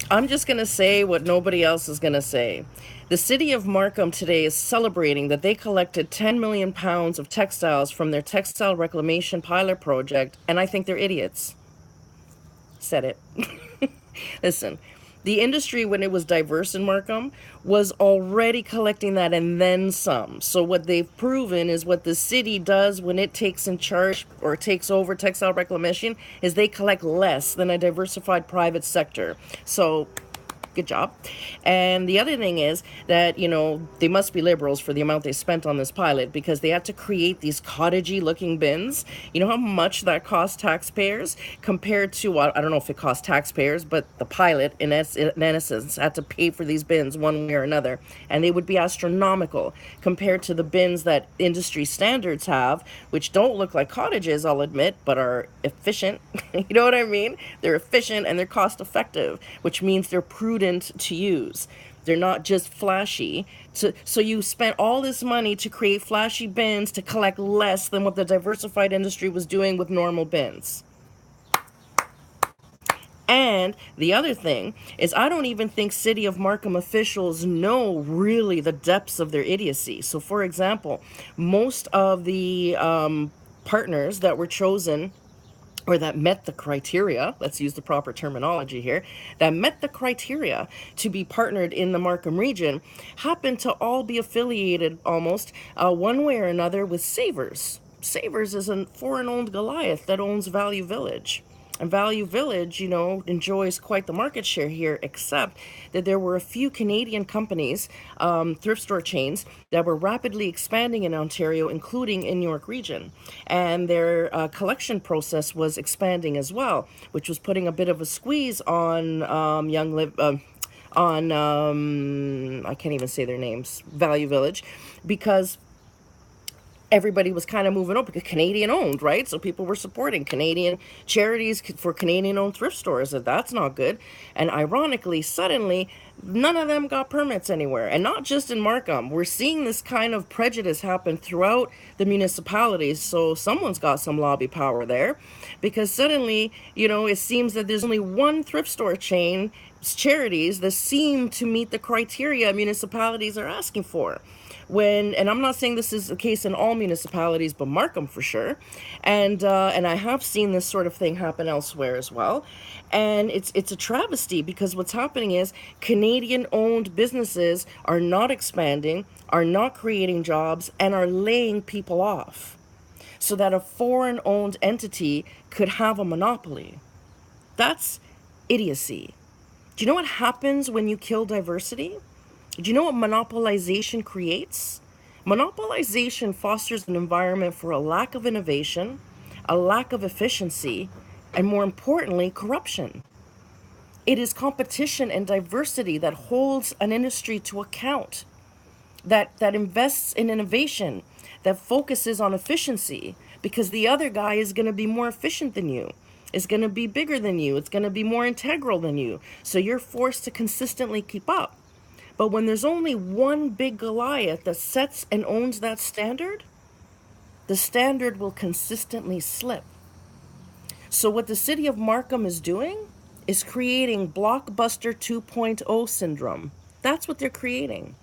I'm just going to say what nobody else is going to say. The city of Markham today is celebrating that they collected 10 million pounds of textiles from their textile reclamation pilot project, and I think they're idiots. Said it. Listen, the industry, when it was diverse in Markham, was already collecting that and then some. So what they've proven is what the city does when it takes in charge or takes over textile reclamation is they collect less than a diversified private sector. So good job. And the other thing is that, they must be liberals for the amount they spent on this pilot, because they had to create these cottagey looking bins. You know how much that cost taxpayers compared to, well, I don't know if it cost taxpayers, but the pilot in essence had to pay for these bins one way or another. And they would be astronomical compared to the bins that industry standards have, which don't look like cottages, I'll admit, but are efficient. You know what I mean? They're efficient and they're cost effective, which means they're prudent to use. They're not just flashy. So you spent all this money to create flashy bins to collect less than what the diversified industry was doing with normal bins. And the other thing is, I don't even think City of Markham officials know really the depths of their idiocy. So, for example, most of the partners that were chosen or that met the criteria, let's use the proper terminology here, that met the criteria to be partnered in the Markham region, happen to all be affiliated almost one way or another with Savers. Savers is a foreign-owned Goliath that owns Value Village. And Value Village, enjoys quite the market share here, except that there were a few Canadian companies, thrift store chains, that were rapidly expanding in Ontario, including in York region. And their collection process was expanding as well, which was putting a bit of a squeeze on I can't even say their names, Value Village, because everybody was kind of moving over because Canadian owned, right? So people were supporting Canadian charities for Canadian owned thrift stores. And that's not good. And ironically, suddenly, none of them got permits anywhere. And not just in Markham. We're seeing this kind of prejudice happen throughout the municipalities. So someone's got some lobby power there, because suddenly, it seems that there's only one thrift store chain, charities, that seem to meet the criteria municipalities are asking for. And I'm not saying this is the case in all municipalities, but Markham for sure, and I have seen this sort of thing happen elsewhere as well, and it's a travesty, because what's happening is Canadian-owned businesses are not expanding, are not creating jobs, and are laying people off, so that a foreign-owned entity could have a monopoly. That's idiocy. Do you know what happens when you kill diversity? Do you know what monopolization creates? Monopolization fosters an environment for a lack of innovation, a lack of efficiency, and more importantly, corruption. It is competition and diversity that holds an industry to account, that invests in innovation, that focuses on efficiency, because the other guy is going to be more efficient than you. It's going to be bigger than you. It's going to be more integral than you. So you're forced to consistently keep up. But when there's only one big Goliath that sets and owns that standard, the standard will consistently slip. So what the city of Markham is doing is creating blockbuster 2.0 syndrome. That's what they're creating.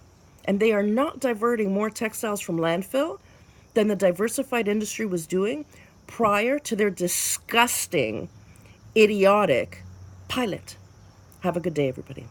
And they are not diverting more textiles from landfill than the diversified industry was doing prior to their disgusting, idiotic pilot. Have a good day, everybody.